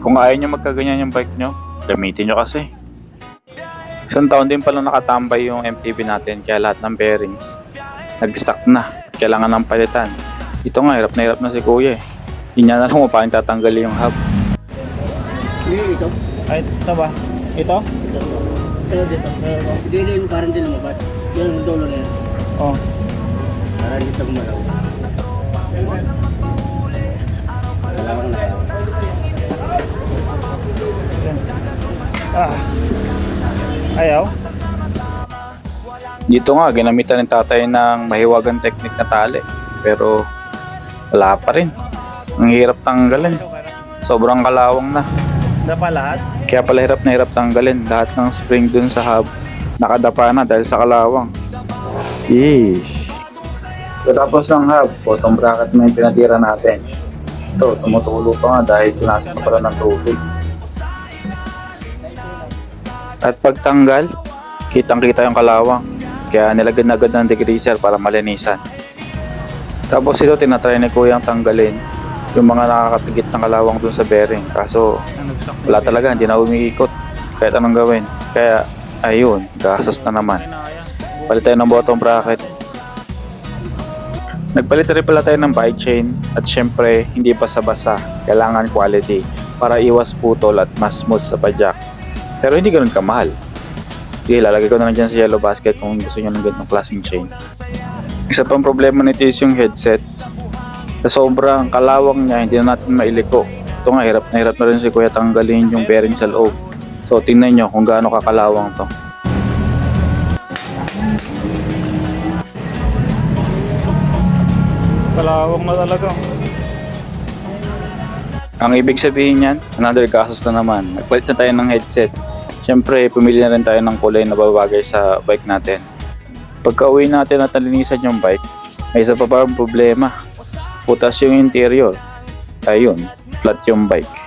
Kung ayaw nyo magkaganyan yung bike nyo, gamitin nyo kasi. Isang taon din pala nakatambay yung MTB natin kaya lahat ng bearings nag-stock na. Kailangan ng palitan. Ito nga, hirap na si kuya eh. Hindi niya na lang kung paano tatanggalin yung hub. Ito? Ay, ito ba? Ito? Ito dito. Hindi mo parang din lumabas. Yung dulo na yan. Oh. Para hindi ito gumalaw. Dalawang na. Ayaw? Dito nga, ginamitan ng tatay ng mahiwagang technique na tali. Pero wala pa rin. Ang hirap tanggalin. Sobrang kalawang na. Dapa lahat? Kaya pala hirap na hirap tanggalin. Lahat ng spring dun sa hub nakadapa na dahil sa kalawang. Yeesh. Tapos ng hub, bottom bracket na yung pinatira natin. Ito, tumutulo pa nga dahil pinasok na pala ng tubig. At pagtanggal, kitang-kita yung kalawang. Kaya nilagyan na agad ng degreaser para malinisan. Tapos ito, tinatry ni Kuyang tanggalin yung mga nakakatigit ng kalawang dun sa bearing. Kaso, wala talaga, hindi na umiikot. Kahit anong gawin. Kaya, ayun, gastos na naman. Palit tayo ng bottom bracket. Nagpalit rin pala tayo ng bike chain. At syempre, hindi basa-basa. Kailangan quality para iwas putol at mas smooth sa padjak. Pero hindi ganoon kamahal. Sige, lalagay ko na lang dyan sa yellow basket kung gusto nyo ng ganitong klaseng chain. Isa pang problema nito is yung headset. Sa sobrang kalawang niya, hindi na natin mailiko. Ito nga, hirap na rin si Kuya tanggalin yung bearing sa loob. So, tingnan nyo kung gaano kakalawang to. Kalawang na talaga. Ang ibig sabihin yan, another gastos na naman. Nagpalit na tayo ng headset. Siyempre, pumili na rin tayo ng kulay na babagay sa bike natin. Pagka uwi natin at nalinisan yung bike, may isa pa parang problema. Putas yung interior. Ayun, flat yung bike.